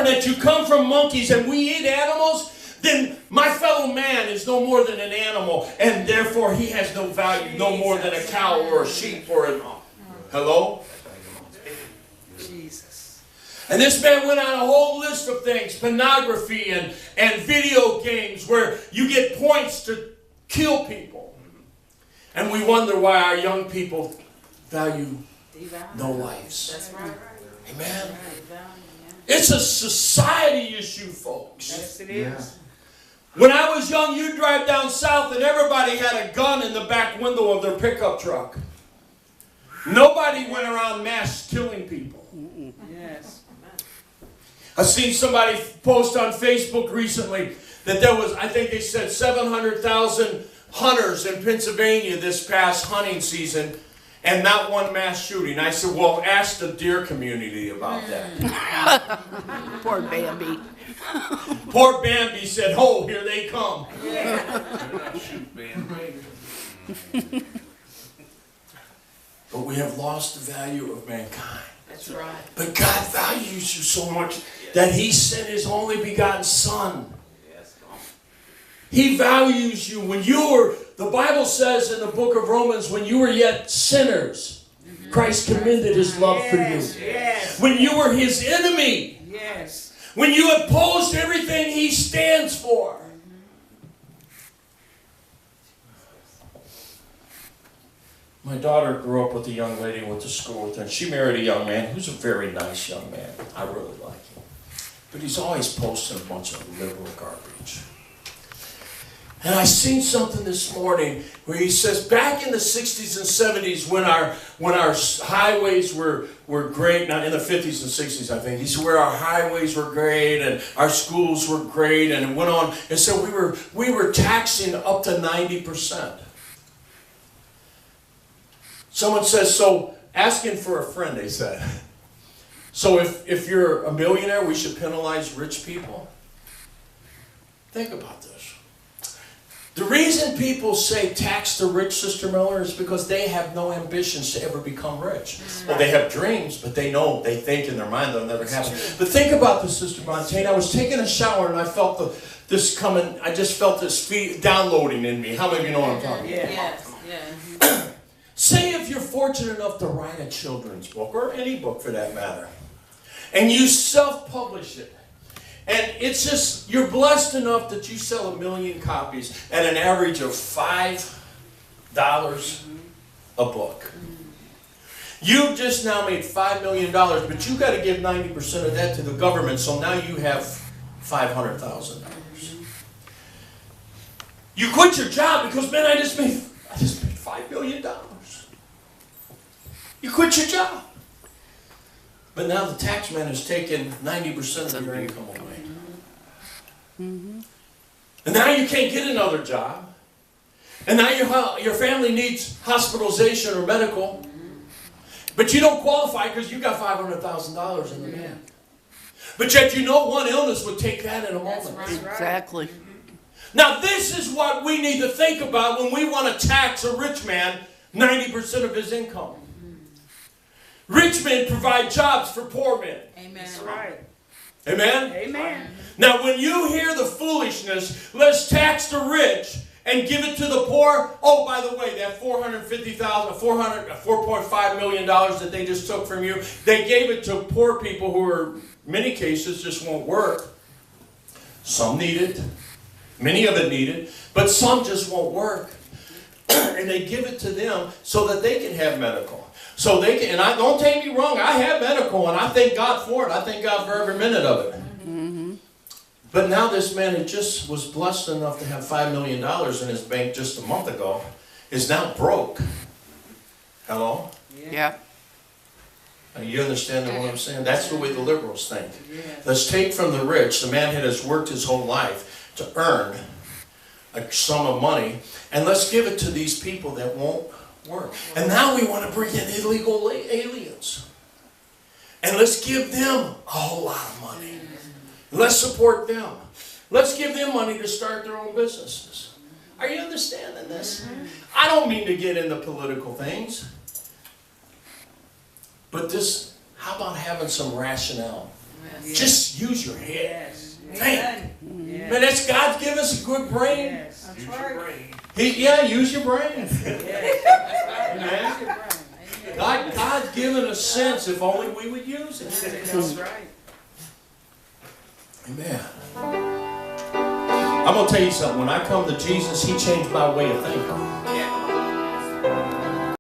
that you come from monkeys and we eat animals, then my fellow man is no more than an animal, and therefore he has no value, no more than a cow or a sheep or a... Hello? Jesus. And this man went on a whole list of things, pornography and video games where you get points to kill people. And we wonder why our young people value no lives. That's right. Amen. It's a society issue, folks. Yes, it is. Yeah. When I was young, you'd drive down south and everybody had a gun in the back window of their pickup truck. Nobody went around mass killing people. Yes. I seen somebody post on Facebook recently that there was, I think they said 700,000 hunters in Pennsylvania this past hunting season and not one mass shooting. I said, well, ask the deer community about that. Poor Bambi. Poor Bambi said, oh, here they come. But we have lost the value of mankind. That's right. But God values you so much that He sent His only begotten Son. He values you when you were, the Bible says in the book of Romans, when you were yet sinners, Christ commended His love for you. Yes. When you were His enemy, Yes. when you opposed everything He stands for. My daughter grew up with a young lady, went to school with her, and she married a young man who's a very nice young man. I really like him. But he's always posting a bunch of liberal garbage. And I seen something this morning where he says back in the 60s and 70s when our highways were great, not in the 50s and 60s I think, he said where our highways were great and our schools were great, and it went on and said we were taxing up to 90%. Someone says, so asking for a friend, they said. So if you're a millionaire, we should penalize rich people? Think about this. The reason people say tax the rich, Sister Miller, is because they have no ambitions to ever become rich. Well, they have dreams, but they think in their mind they'll never happen. But think about this, Sister Montaigne. I was taking a shower and I felt this coming. I just felt this downloading in me. How many of you know what I'm talking about? Yes. Yes. Say if you're fortunate enough to write a children's book, or any book for that matter, and you self-publish it, and it's just, you're blessed enough that you sell 1 million copies at an average of $5 a book. You've just now made $5 million, but you've got to give 90% of that to the government, so now you have $500,000. You quit your job because, man, I just made $5 million. You quit your job. But now the tax man has taken 90% of your income away. And now you can't get another job. And now your family needs hospitalization or medical. But you don't qualify because you got $500,000 in the bank. But yet you know one illness would take that in a moment. That's right. Exactly. Now this is what we need to think about when we want to tax a rich man 90% of his income. Rich men provide jobs for poor men. Amen. That's right. Amen? Amen. Now when you hear the foolishness, let's tax the rich and give it to the poor. Oh, by the way, that $4.5 million that they just took from you, they gave it to poor people who are, in many cases, just won't work. Some need it. Many of it need it. But some just won't work. And they give it to them so that they can have medical. So they can, and don't take me wrong, I have medical and I thank God for it. I thank God for every minute of it. But now this man who just was blessed enough to have $5 million in his bank just a month ago is now broke. Hello? Yeah. Are you understanding what I'm saying? That's the way the liberals think. Yes. Let's take from the rich, the man that has worked his whole life to earn a sum of money, and let's give it to these people that won't work. And now we want to bring in illegal aliens. And let's give them a whole lot of money. Let's support them. Let's give them money to start their own businesses. Are you understanding this? I don't mean to get into political things. But this, how about having some rationale? Yes. Just use your head. Yes. Think. Yes. Man, that's God's given us a good brain. Yes. That's right. Use your brain. Yes. Amen. God's given us sense if only we would use it. That's right. Amen. I'm going to tell you something. When I come to Jesus, He changed my way of thinking.